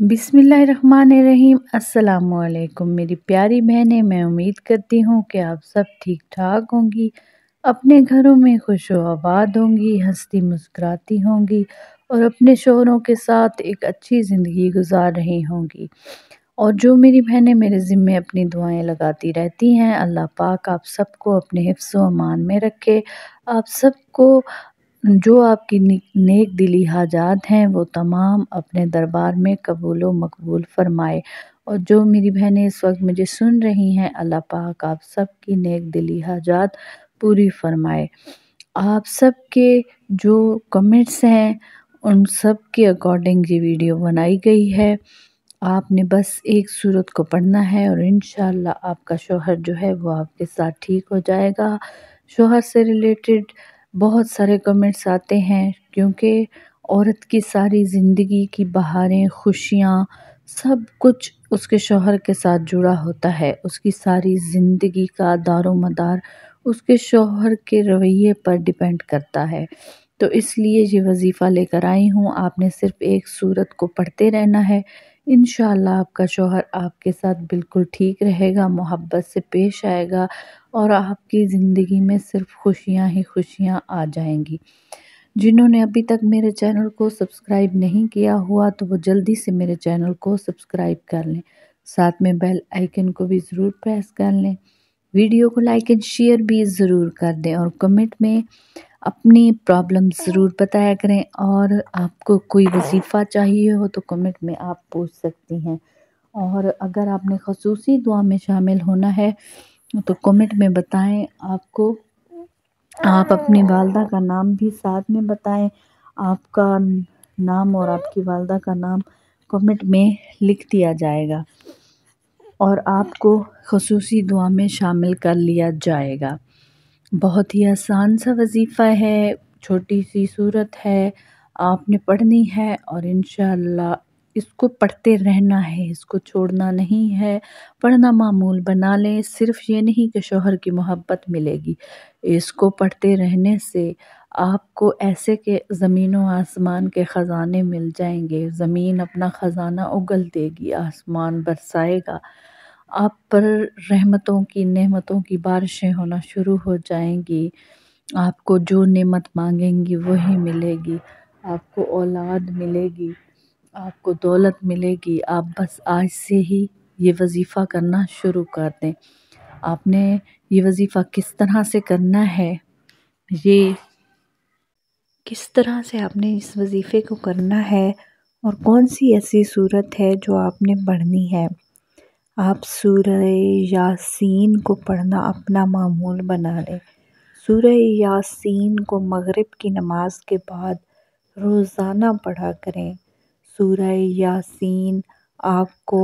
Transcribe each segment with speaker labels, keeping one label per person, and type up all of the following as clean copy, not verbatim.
Speaker 1: बिस्मिल्लाहिर्रहमानिर्रहीम। अस्सलामुअलैकुम मेरी प्यारी बहनें, मैं उम्मीद करती हूँ कि आप सब ठीक ठाक होंगी, अपने घरों में खुश व आबाद होंगी, हंसती मुस्कुराती होंगी और अपने शौहरों के साथ एक अच्छी ज़िंदगी गुजार रही होंगी। और जो मेरी बहनें मेरे ज़िम्मे अपनी दुआएं लगाती रहती हैं, अल्लाह पाक आप सबको अपने हिफ्ज़ व अमान में रखे। आप सबको जो आपकी नेक दिली हाजात हैं वो तमाम अपने दरबार में कबूल व मकबूल फरमाए। और जो मेरी बहनें इस वक्त मुझे सुन रही हैं, अल्लाह पाक आप सबकी नेक दिली हाजात पूरी फरमाए। आप सबके जो कमेंट्स हैं उन सब के अकॉर्डिंग ये वीडियो बनाई गई है। आपने बस एक सूरत को पढ़ना है और इंशाअल्लाह आपका शौहर जो है वो आपके साथ ठीक हो जाएगा। शौहर से रिलेटेड बहुत सारे कमेंट्स आते हैं, क्योंकि औरत की सारी ज़िंदगी की बहारें, खुशियाँ, सब कुछ उसके शौहर के साथ जुड़ा होता है। उसकी सारी ज़िंदगी का दारोमदार उसके शौहर के रवैये पर डिपेंड करता है। तो इसलिए ये वजीफ़ा लेकर आई हूँ। आपने सिर्फ़ एक सूरत को पढ़ते रहना है। इंशाअल्लाह आपका शौहर आपके साथ बिल्कुल ठीक रहेगा, मोहब्बत से पेश आएगा और आपकी ज़िंदगी में सिर्फ़ खुशियाँ ही खुशियाँ आ जाएंगी। जिन्होंने अभी तक मेरे चैनल को सब्सक्राइब नहीं किया हुआ तो वो जल्दी से मेरे चैनल को सब्सक्राइब कर लें, साथ में बेल आइकन को भी ज़रूर प्रेस कर लें। वीडियो को लाइक एंड शेयर भी ज़रूर कर दें और कमेंट में अपनी प्रॉब्लम ज़रूर बताया करें। और आपको कोई वजीफ़ा चाहिए हो तो कमेंट में आप पूछ सकती हैं। और अगर आपने ख़ुसूसी दुआ में शामिल होना है तो कमेंट में बताएं। आप अपनी वालदा का नाम भी साथ में बताएं। आपका नाम और आपकी वालदा का नाम कमेंट में लिख दिया जाएगा और आपको ख़ुसूसी दुआ में शामिल कर लिया जाएगा। बहुत ही आसान सा वजीफ़ा है, छोटी सी सूरत है, आपने पढ़नी है और इंशाअल्लाह इसको पढ़ते रहना है, इसको छोड़ना नहीं है। पढ़ना मामूल बना लें। सिर्फ़ ये नहीं कि शौहर की मोहब्बत मिलेगी, इसको पढ़ते रहने से आपको ऐसे के ज़मीन व आसमान के ख़जाने मिल जाएंगे। ज़मीन अपना ख़जाना उगल देगी, आसमान बरसाएगा, आप पर रहमतों की, नेमतों की बारिशें होना शुरू हो जाएंगी। आपको जो नेमत मांगेंगी वही मिलेगी। आपको औलाद मिलेगी, आपको दौलत मिलेगी। आप बस आज से ही ये वजीफ़ा करना शुरू कर दें। आपने ये वजीफ़ा किस तरह से करना है, ये किस तरह से आपने इस वजीफ़े को करना है और कौन सी ऐसी सूरत है जो आपने पढ़नी है। आप सूरह यासीन को पढ़ना अपना मामूल बना लें। सूरह यासीन को मगरिब की नमाज के बाद रोज़ाना पढ़ा करें। सूरह यासीन आपको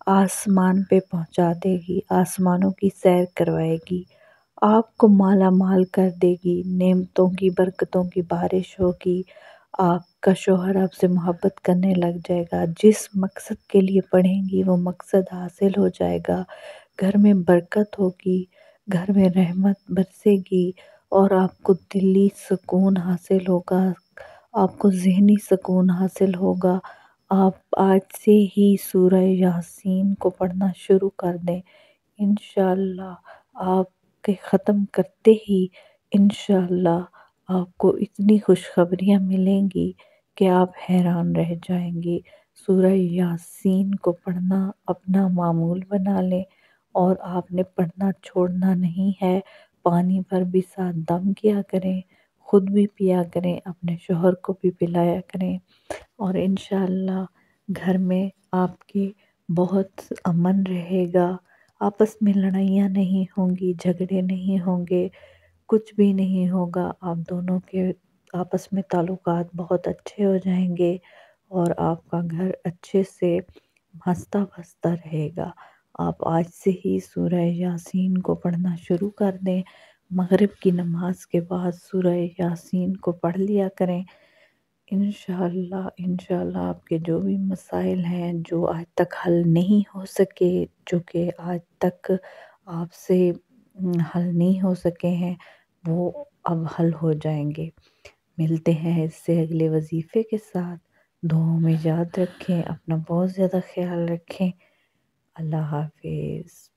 Speaker 1: आसमान पे पहुंचा देगी, आसमानों की सैर करवाएगी, आपको माला माल कर देगी, नेमतों की, बरकतों की बारिश होगी। आपका शौहर आपसे मोहब्बत करने लग जाएगा। जिस मकसद के लिए पढ़ेंगी वो मकसद हासिल हो जाएगा। घर में बरकत होगी, घर में रहमत बरसेगी और आपको दिली सुकून हासिल होगा, आपको ज़हनी सुकून हासिल होगा। आप आज से ही सूरह यासीन को पढ़ना शुरू कर दें। इंशाअल्लाह आपके ख़त्म करते ही इंशाअल्लाह आपको इतनी खुशखबरियाँ मिलेंगी कि आप हैरान रह जाएंगी। सूरह यासीन को पढ़ना अपना मामूल बना लें और आपने पढ़ना छोड़ना नहीं है। पानी पर भी साथ दम किया करें, ख़ुद भी पिया करें, अपने शौहर को भी पिलाया करें और इंशाअल्लाह घर में आपके बहुत अमन रहेगा। आपस में लड़ाइयाँ नहीं होंगी, झगड़े नहीं होंगे, कुछ भी नहीं होगा। आप दोनों के आपस में ताल्लुकात बहुत अच्छे हो जाएंगे और आपका घर अच्छे से हंसता बसता रहेगा। आप आज से ही सूरह यासीन को पढ़ना शुरू कर दें। मगरिब की नमाज के बाद सूरह यासीन को पढ़ लिया करें। इंशाअल्लाह इंशाअल्लाह आपके जो भी मसाइल हैं, जो आज तक हल नहीं हो सके, जो कि आज तक आपसे हल नहीं हो सके हैं, वो अब हल हो जाएंगे। मिलते हैं इससे अगले वजीफ़े के साथ। دعاؤں میں یاد رکھیں، اپنا بہت زیادہ خیال رکھیں۔ اللہ حافظ۔